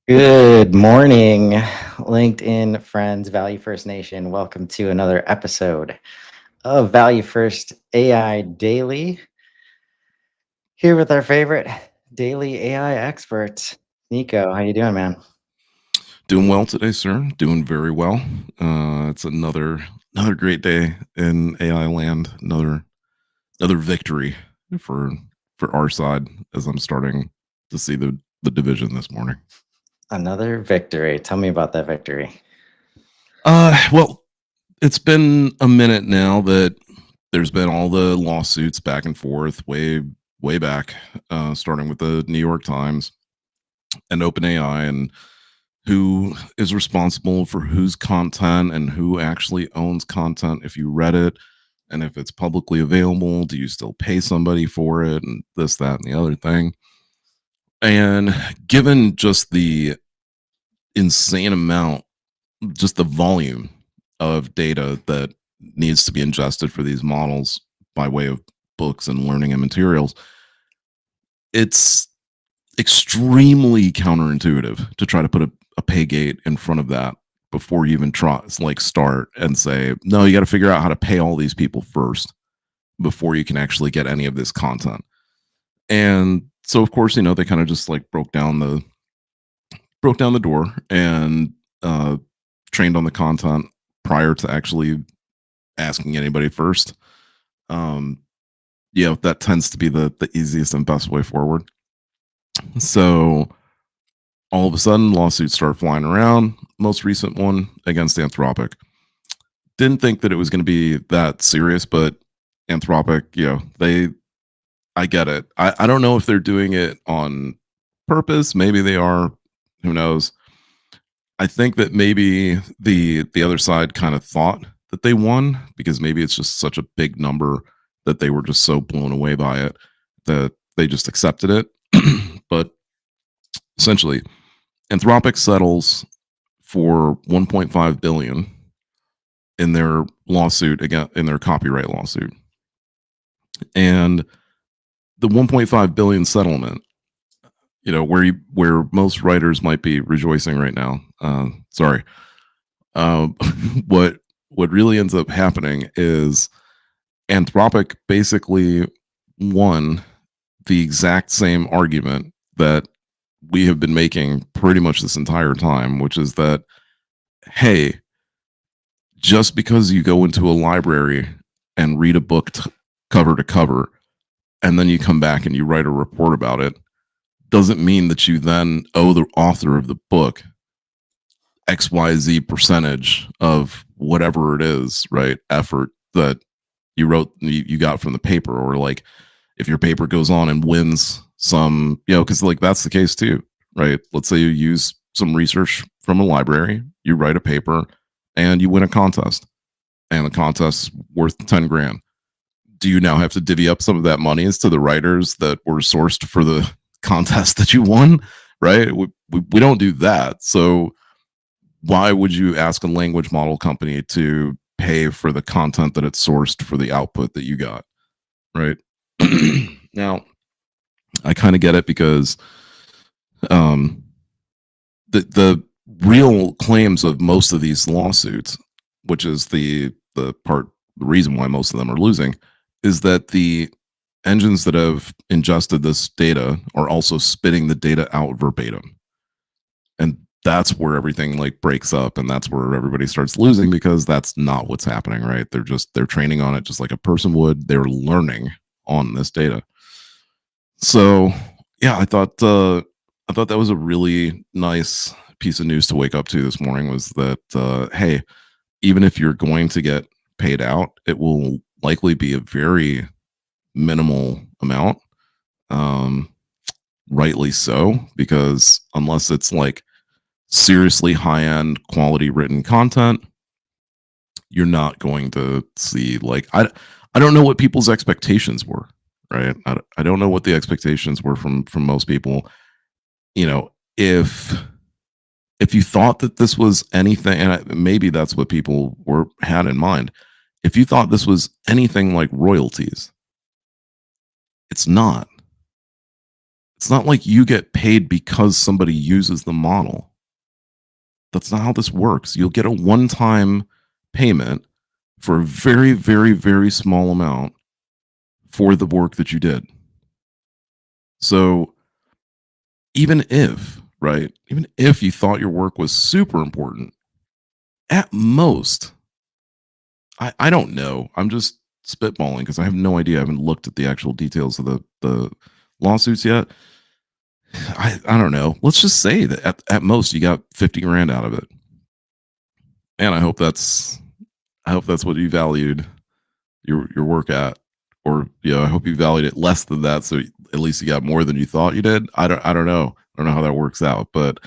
Good morning, LinkedIn friends, Value First Nation. Welcome to another episode of Value First AI Daily. Here with our favorite daily AI expert, Nico. How you doing, man? Doing well today, sir. Doing very well. It's another great day in AI land. Another victory for for our side as I'm starting to see the division this morning. Another victory. Tell me about that victory. Well, it's been a minute now that there's been all the lawsuits back and forth, way back, starting with the New York Times and OpenAI, and who is responsible for whose content and who actually owns content if you read it, and if it's publicly available, do you still pay somebody for it, and this, that, and the other thing. And given just the insane amount, just the volume of data that needs to be ingested for these models by way of books and learning and materials, it's extremely counterintuitive to try to put a pay gate in front of that before you even try like start and say, no, you got to figure out how to pay all these people first before you can actually get any of this content. And so of course, they kind of just like broke down the door and trained on the content prior to actually asking anybody first. um that tends to be the easiest and best way forward. So all of a sudden lawsuits start flying around. Most recent one against Anthropic. Didn't think that it was going to be that serious, but Anthropic, they I get it. I don't know if they're doing it on purpose. Maybe they are. Who knows? I think that maybe the other side kind of thought that they won because maybe it's just such a big number that they were just so blown away by it that they just accepted it. But essentially, Anthropic settles for 1.5 billion in their lawsuit again in their copyright lawsuit. And the 1.5 billion settlement, where most writers might be rejoicing right now. Sorry. Uh, what what really ends up happening is Anthropic basically won the exact same argument that we have been making pretty much this entire time, which is that, hey, just because you go into a library and read a book cover to cover, and then you come back and you write a report about it, doesn't mean that you then owe the author of the book XYZ percentage of whatever it is, right? Effort that you got from the paper, or like if your paper goes on and wins some, because like that's the case too, right? Let's say you use some research from a library, you write a paper, and you win a contest, and the contest's worth 10 grand. Do you now have to divvy up some of that money as to the writers that were sourced for the contest that you won? Right? We don't do that. So why would you ask a language model company to pay for the content that it's sourced for the output that you got? Right? Now, I kind of get it because um, the real claims of most of these lawsuits, which is the reason why most of them are losing, is that the engines that have ingested this data are also spitting the data out verbatim. And that's where everything like breaks up, and that's where everybody starts losing, because that's not what's happening, right? They're training on it just like a person would. They're learning on this data. So yeah, I thought that was a really nice piece of news to wake up to this morning, was that hey, even if you're going to get paid out, it will likely be a very minimal amount. Um, Rightly so, because unless it's like seriously high end quality written content, you're not going to see like I don't know what people's expectations were, right? I don't know what the expectations were from most people. If you thought that this was anything, and maybe that's what people were had in mind, if you thought this was anything like royalties, it's not. It's not like you get paid because somebody uses the model. That's not how this works. You'll get a one-time payment for a very, very, very small amount for the work that you did. So even if, right, even if you thought your work was super important, at most, I don't know. I'm just spitballing because I have no idea. I haven't looked at the actual details of the lawsuits yet. I don't know. Let's just say that at most you got 50 grand out of it. And I hope that's what you valued your work at. Or I hope you valued it less than that, so at least you got more than you thought you did. I don't know. I don't know how that works out, but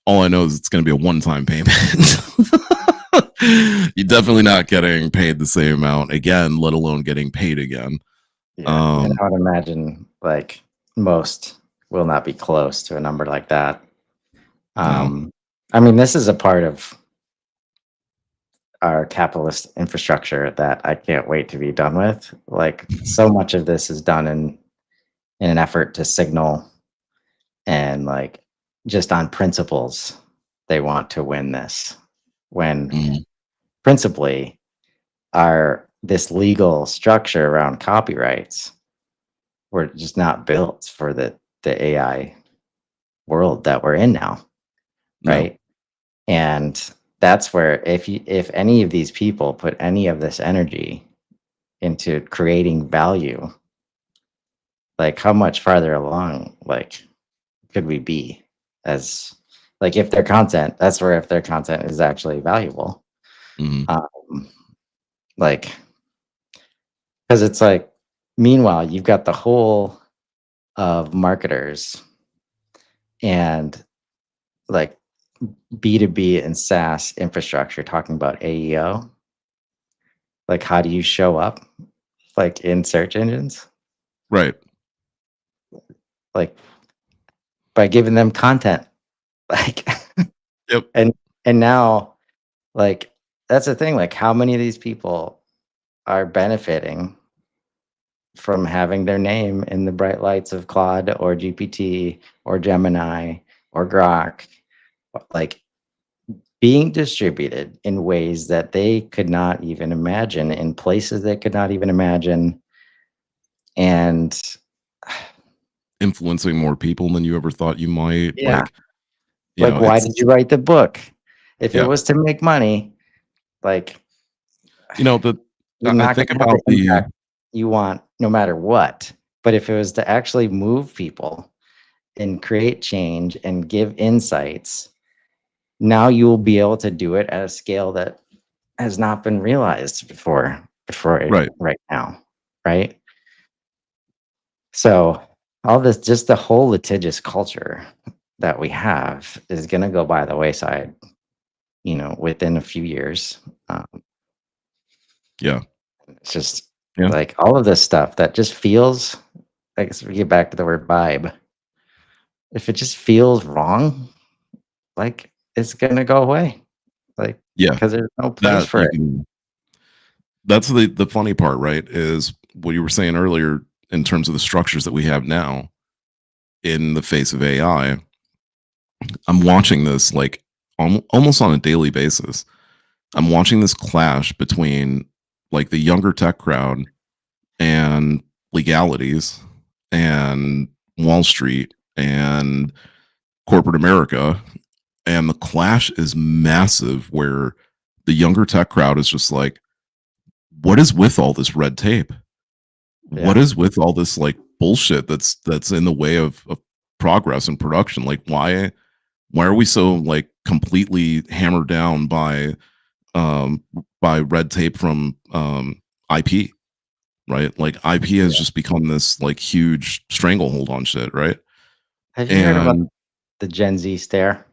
all I know is it's going to be a one-time payment. You're definitely not getting paid the same amount again, let alone getting paid again. Yeah, and Um, I would imagine like most will not be close to a number like that. no, Um, I mean, this is a part of our capitalist infrastructure that I can't wait to be done with. Like, so much of this is done in an effort to signal and like just on principles they want to win this, when mhm, principally our this legal structure around copyrights were just not built for the AI world that we're in now, no, right? And that's where if any of these people put any of this energy into creating value, like how much farther along like could we be, as like if their content, that's where if their content is actually valuable. mhm, Um like, because it's like, meanwhile you've got the whole of marketers and like B2B and SaaS infrastructure talking about AEO. Like, how do you show up like in search engines? right, Like by giving them content. Like yep, and now like that's the thing, like how many of these people are benefiting from having their name in the bright lights of Claude or GPT or Gemini or Grok, like being distributed in ways that they could not even imagine, in places they could not even imagine. And influencing more people than you ever thought you might. yeah, Like, like why it's did you write the book? If it yeah, was to make money, like the you're I not think gonna have the about the impact you want no matter what. But if it was to actually move people and create change and give insights, now you will be able to do it at a scale that has not been realized before right, right now, right? So all this, just the whole litigious culture that we have is going to go by the wayside, within a few years. Um, yeah, it's just yeah. like all of this stuff that just feels, I guess we get back to the word vibe. If it just feels wrong, like it's going to go away, like, Yeah, because there's no place that for you it. can that's the funny part, right? Is what you were saying earlier in terms of the structures that we have now in the face of AI. I'm watching this like almost on a daily basis. I'm watching this clash between like the younger tech crowd and legalities and Wall Street and corporate America. And the clash is massive where the younger tech crowd is just like, what is with all this red tape? What Yeah. is with all this like bullshit that's in the way of progress and production? Like why are we so like completely hammered down by red tape from IP, right? Like IP has Yeah. just become this like huge stranglehold on shit, right? Have you heard about And the Gen Z stare?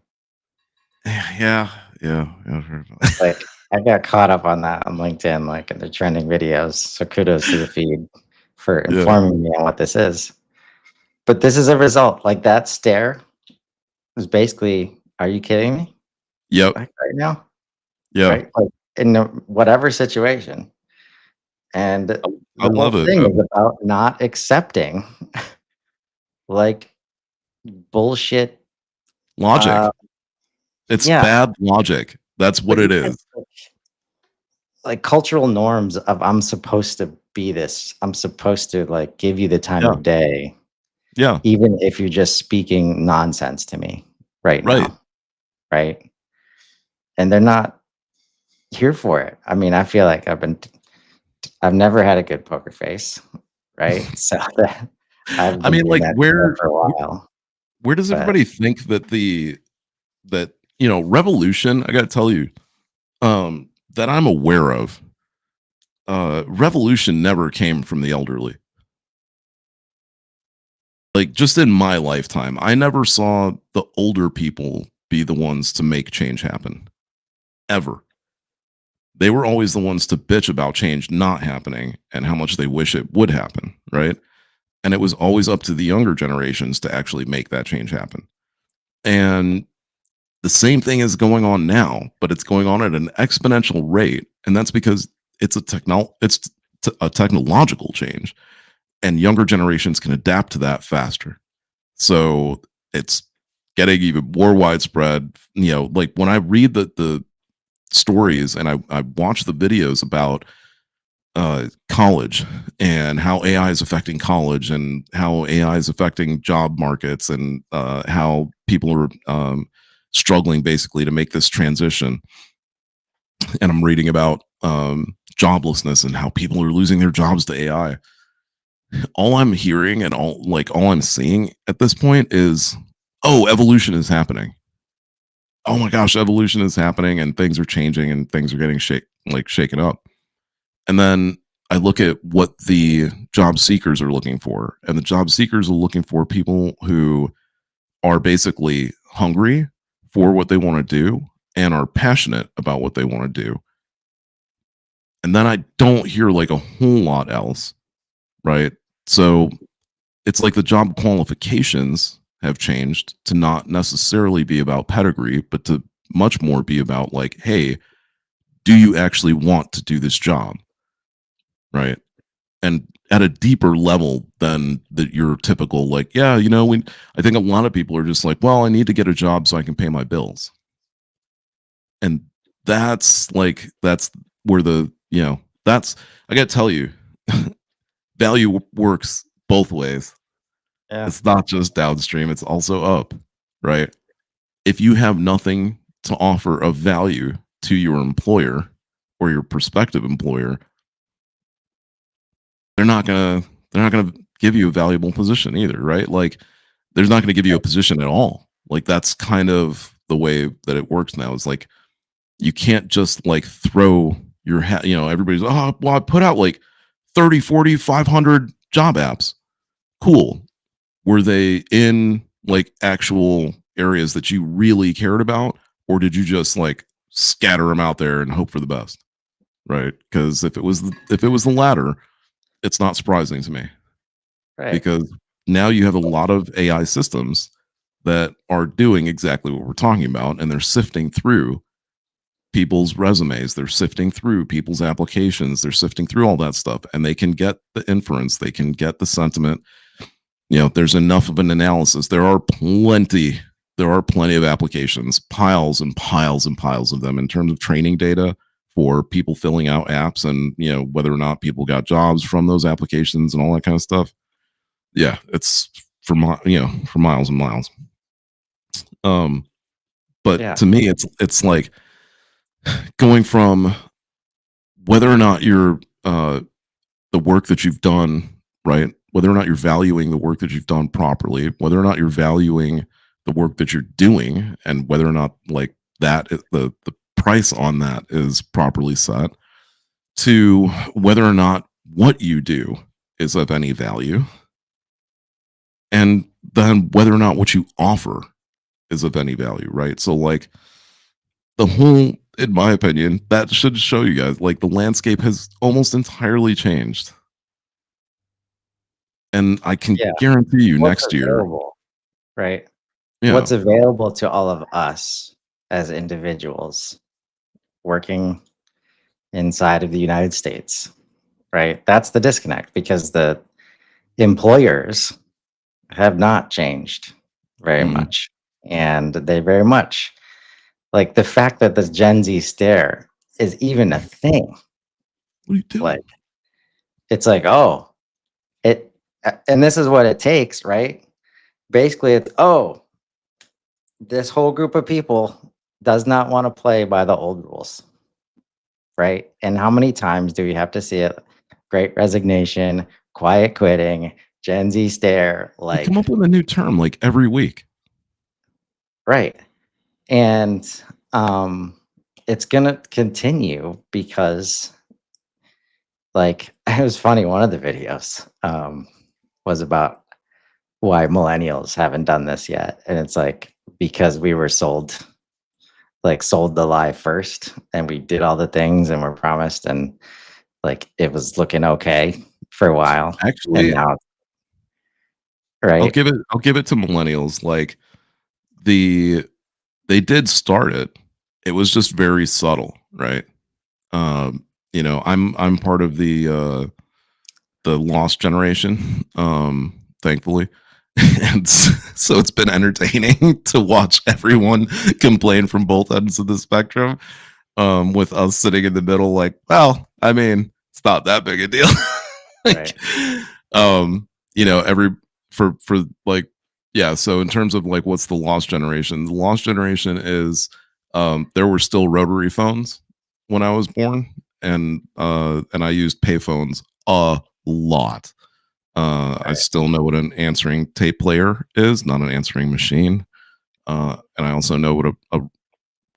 yeah, yeah, I've heard about Like, I got caught up on that on LinkedIn, like in the trending videos. So kudos to the feed for yeah, informing me on what this is. But this is a result. Like that stare is basically, are you kidding me? yep, Like right now, yeah. right? Like in whatever situation. And I the whole love it. thing is about not accepting like bullshit. Uh, Logic. It's yeah, bad logic. That's what but it even is. like cultural norms of I'm supposed to be this. I'm supposed to like give you the time Yeah. of day, Yeah. even if you're just speaking nonsense to me right Right. now, right? And they're not here for it. I mean, I feel like I've never had a good poker face, right? So that I've I been mean, doing like, that for a while, where does but everybody think that revolution, I gotta tell you, that I'm aware of, revolution never came from the elderly. Like, just in my lifetime, I never saw the older people be the ones to make change happen, ever. They were always the ones to bitch about change not happening and how much they wish it would happen, right? And it was always up to the younger generations to actually make that change happen. And the same thing is going on now, but it's going on at an exponential rate, and that's because it's a technological change, and younger generations can adapt to that faster. So it's getting even more widespread. Like when I read the stories and I watch the videos about college and how AI is affecting college and how AI is affecting job markets and how people are struggling basically to make this transition. And I'm reading about joblessness and how people are losing their jobs to AI. All I'm hearing and all I'm seeing at this point is, oh, evolution is happening. Oh my gosh, evolution is happening and things are changing and things are getting shaken up. And then I look at what the job seekers are looking for, and the job seekers are looking for people who are basically hungry for what they want to do and are passionate about what they want to do. And then I don't hear like a whole lot else, right? So it's like the job qualifications have changed to not necessarily be about pedigree, but to much more be about like, hey, do you actually want to do this job? Right. And at a deeper level than your typical like, yeah, I think a lot of people are just like, well, I need to get a job so I can pay my bills. And that's where that's I got to tell you, value works both ways. yeah, It's not just downstream, it's also up, right? If you have nothing to offer of value to your employer or your prospective employer, they're not gonna they're not gonna give you a valuable position either, right? Like there's not gonna give you a position at all. Like that's kind of the way that it works now. Is like you can't just like throw your hat, everybody's, oh, well, I put out like 30, 40, 500 job apps. Cool. Were they in like actual areas that you really cared about? Or did you just like scatter them out there and hope for the best? Right. Because if it was the latter, it's not surprising to me right. because now you have a lot of AI systems that are doing exactly what we're talking about and they're sifting through people's resumes, they're sifting through people's applications, they're sifting through all that stuff and they can get the inference, they can get the sentiment. There's enough of an analysis. There are plenty of applications, piles and piles and piles of them in terms of training data for people filling out apps and whether or not people got jobs from those applications and all that kind of stuff. Yeah, it's for miles and miles. Um, but Yeah, to me, it's like going from whether or not you're the work that you've done, right? Whether or not you're valuing the work that you've done properly, whether or not you're valuing the work that you're doing, and whether or not like the price on that is properly set, to whether or not what you do is of any value, and then whether or not what you offer is of any value, right? So like the whole, in my opinion, that should show you guys like the landscape has almost entirely changed. And I can yeah. guarantee you What's next year, available, right? yeah, What's available to all of us as individuals working inside of the United States, right? That's the disconnect because the employers have not changed, very Mhm. much. And they very much like the fact that this Gen Z stare is even a thing. What are you Like, doing? it's like, oh, and this is what it takes, right? Basically, it's, oh, this whole group of people does not want to play by the old rules, right? And how many times do we have to see it? Great resignation, quiet quitting, Gen Z stare, They come like, up with a new term like every week. right. And it's gonna continue because, like, it was funny. One of the videos was about why millennials haven't done this yet, and it's like because we were sold the lie first, and we did all the things and were promised, and like it was looking okay for a while, and Actually, now, I'll right, give it I'll give it to millennials. Like the they did start it. It was just very subtle, right? I'm part of the lost generation, thankfully. And so it's been entertaining to watch everyone complain from both ends of the spectrum. With us sitting in the middle, like, well, I mean, it's not that big a deal. right, like, every for like, yeah. So in terms of like, what's the lost generation? The lost generation is, there were still rotary phones when I was born, and I used payphones a lot. I right, still know what an answering tape player is, not an answering machine. And I also know what a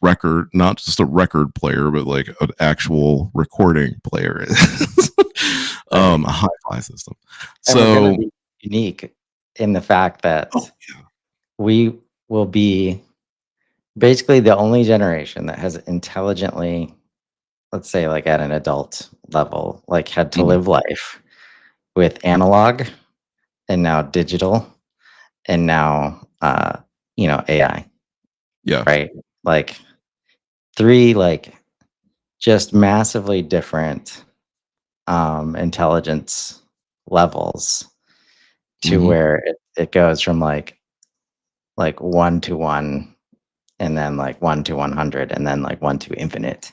record, not just a record player, but like an actual recording player is. right. A hi-fi system. And we're gonna So, be unique in the fact oh that yeah. we will be basically the only generation that has intelligently, let's say, like at an adult level, like had to Mhm. live life with analog and now digital and now, AI, Yeah. right? Like three, like just massively different intelligence levels to Mhm. where it goes from like 1 to 1 and then like 1 to 100 and then like 1 to infinite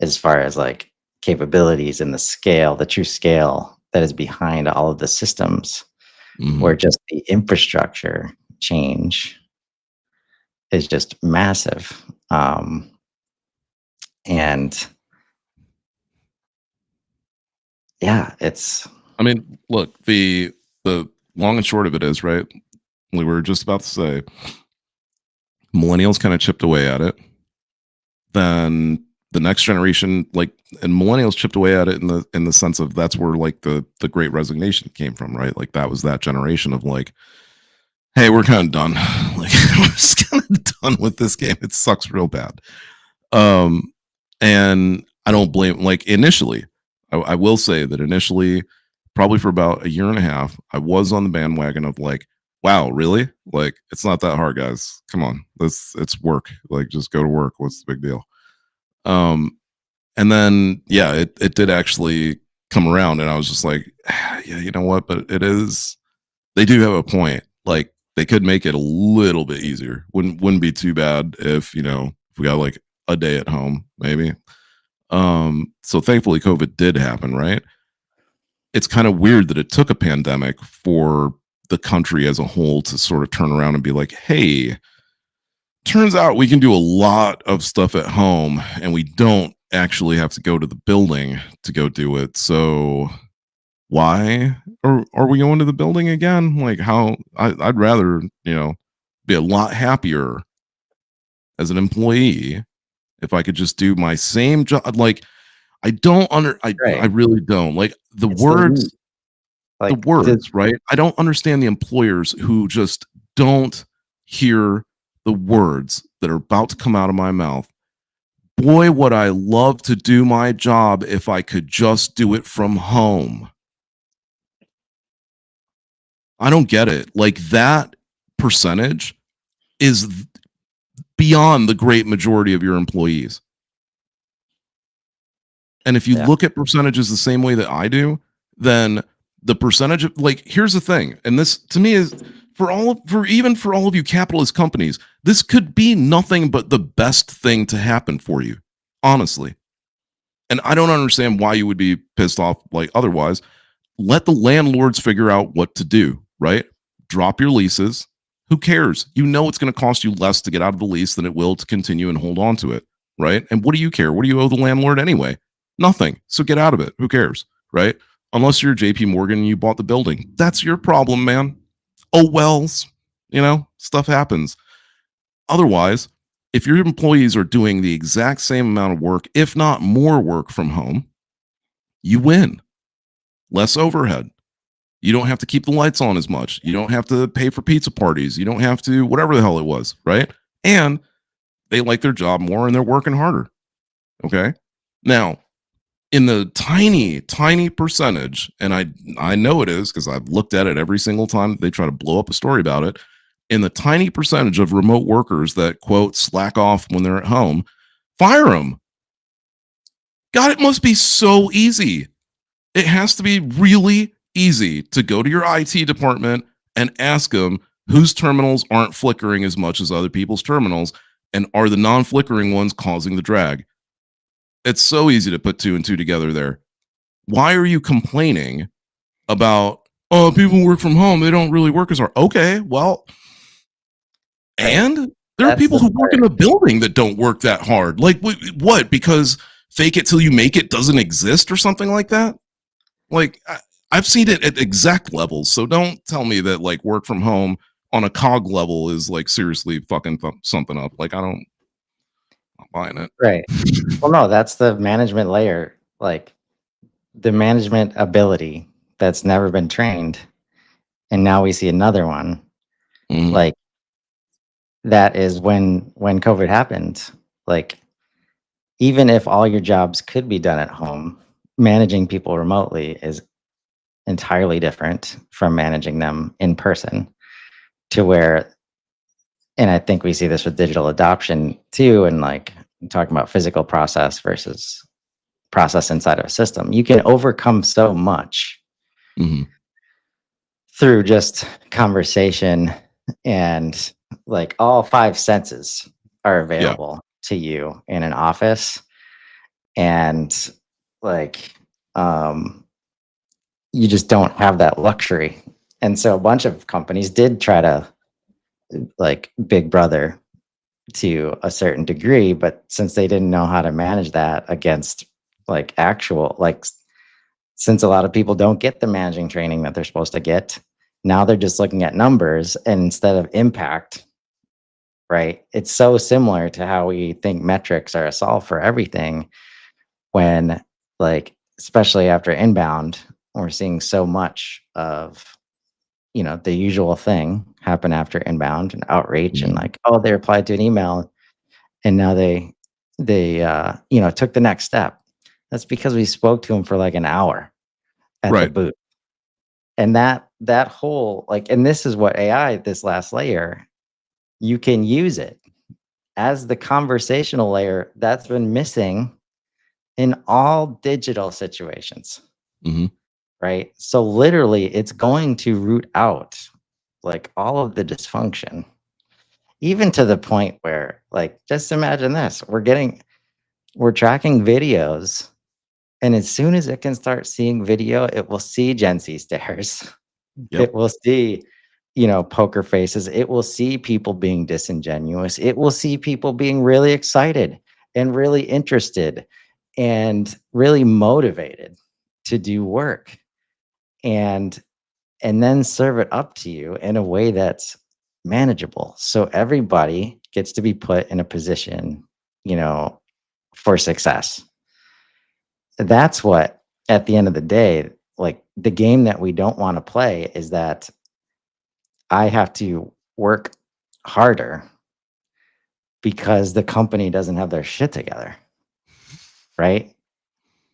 as far as like capabilities and the scale, the true scale that is behind all of the systems, where Mhm. just the infrastructure change is just massive. And yeah, it's I mean, look, the long and short of it is, right? We were just about to say millennials kind of chipped away at it. Then the next generation, like, and millennials chipped away at it in the sense of that's where like the great resignation came from, right? Like that was that generation of like, hey, we're kind of done. Like we're just kind of done with this game. It sucks real bad. Um, and I don't blame, like, initially, I will say that initially, probably for about a year and a half, I was on the bandwagon of like, wow, really? Like, it's not that hard, guys. Come on, it's work. Like, just go to work. What's the big deal? Um, and then yeah, it did actually come around, and I was just like, yeah, you know what? But it is, they do have a point. Like, they could make it a little bit easier. Wouldn't be too bad if, if we got like a day at home, maybe. So thankfully COVID did happen, right? It's kind of weird that it took a pandemic for the country as a whole to sort of turn around and be like, hey, turns out we can do a lot of stuff at home and we don't actually have to go to the building to go do it. So why are we going to the building again? Like, I'd rather, be a lot happier as an employee if I could just do my same job. Like, I right. really don't like the It's the we. words, Like the right? I don't understand the employers who just don't hear the words that are about to come out of my mouth. Boy, would I love to do my job if I could just do it from home. I don't get it. Like, that percentage is beyond the great majority of your employees. And if you yeah, look at percentages the same way that I do, then the percentage of, like, here's the thing, and this to me is For all of you capitalist companies, this could be nothing but the best thing to happen for you, honestly. And I don't understand why you would be pissed off like otherwise. Let the landlords figure out what to do, right? Drop your leases. Who cares? You know it's going to cost you less to get out of the lease than it will to continue and hold on to it, right? And what do you care? What do you owe the landlord anyway? Nothing. So get out of it. Who cares, right? Unless you're JP Morgan and you bought the building. That's your problem, man. Oh, wells, stuff happens. Otherwise, if your employees are doing the exact same amount of work, if not more work from home, you win. Less overhead. You don't have to keep the lights on as much. You don't have to pay for pizza parties. You don't have to whatever the hell it was, right? And they like their job more and they're working harder. Okay? Now, in the tiny, tiny percentage, and I know it is because I've looked at it every single time they try to blow up a story about it. In the tiny percentage of remote workers that quote slack off when they're at home, fire them. God, it must be so easy. It has to be really easy to go to your IT department and ask them whose terminals aren't flickering as much as other people's terminals, and are the non-flickering ones causing the drag. It's so easy to put two and two together there. Why are you complaining about, oh, people work from home, they don't really work as hard? Okay, well, and there are people who work in the building that don't work that hard. Like, what? Because fake it till you make it doesn't exist or something like that? Like, I've seen it at exact levels. So don't tell me that like work from home on a cog level is like seriously fucking something up. Like, I'm not buying it. Right. Well, no, that's the management layer, like the management ability that's never been trained. And now we see another one. Mhm. Like, that is when COVID happened. Like, even if all your jobs could be done at home, managing people remotely is entirely different from managing them in person, to where, and I think we see this with digital adoption too, and like talking about physical process versus process inside of a system. You can overcome so much Mhm. through just conversation, and like all five senses are available to you in an office. And like, you just don't have that luxury. And so a bunch of companies did try to like Big Brother to a certain degree, but since they didn't know how to manage that against like actual, like, since a lot of people don't get the managing training that they're supposed to get, now they're just looking at numbers and instead of impact, right? It's so similar to how we think metrics are a solve for everything, when like, especially after inbound, we're seeing so much of, the usual thing happen after inbound and outreach, and Mhm. like, oh, they replied to an email and now they took the next step. That's because we spoke to them for like an hour at the Right. booth. And that whole, like, and this is what AI, this last layer, you can use it as the conversational layer that's been missing in all digital situations, Mhm. right? So literally it's going to root out like all of the dysfunction, even to the point where, like, just imagine this, we're tracking videos, and as soon as it can start seeing video, it will see Gen Z stares. Yep. It will see, poker faces. It will see people being disingenuous. It will see people being really excited and really interested and really motivated to do work, and then serve it up to you in a way that's manageable. So everybody gets to be put in a position, for success. That's what, at the end of the day, like, the game that we don't want to play is that I have to work harder because the company doesn't have their shit together, right?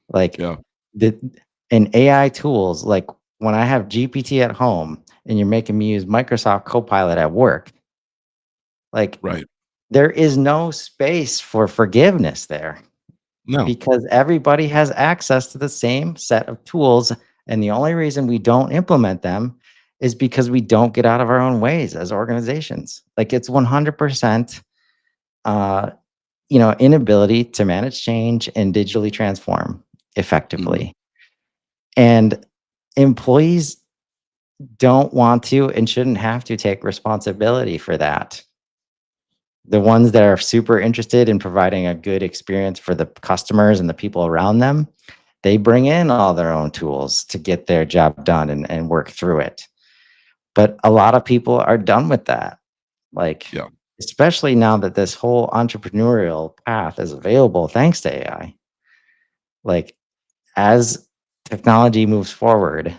Like, Yeah. the in AI tools, like when I have GPT at home and you're making me use Microsoft Copilot at work, like, Right. there is no space for forgiveness there, No. because everybody has access to the same set of tools. And the only reason we don't implement them is because we don't get out of our own ways as organizations. Like it's 100% uh, inability to manage change and digitally transform Mhm. effectively. And employees don't want to and shouldn't have to take responsibility for that. The ones that are super interested in providing a good experience for the customers and the people around them, they bring in all their own tools to get their job done and work through it. But a lot of people are done with that. Like, Yeah. especially now that this whole entrepreneurial path is available thanks to AI. Like, as technology moves forward,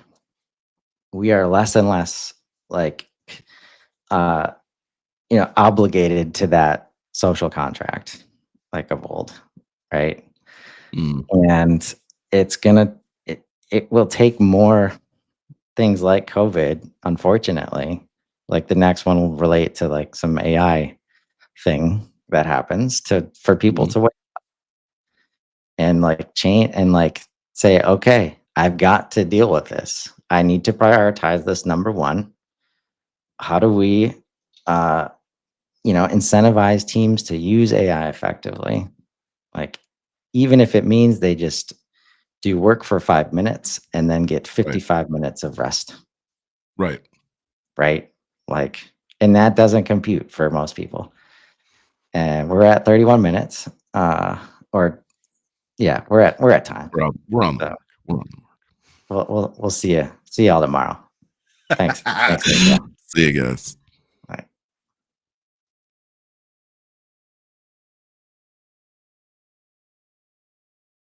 we are less and less like uh obligated to that social contract like of old, right? Mm. And it's gonna it will take more things like COVID, unfortunately. Like the next one will relate to like some AI thing that happens to for people Mhm. to wait and like change and like say, okay, I've got to deal with this. I need to prioritize this number one. How do we uh incentivize teams to use AI effectively? Like, even if it means they just do work for 5 minutes and then get Right. 55 minutes of rest, Right. right? Like, and that doesn't compute for most people. And we're at 31 minutes, or yeah, we're at time. We're on the So mark. We're on the we'll see you all tomorrow. Thanks, mark. thanks, Nico. See you guys.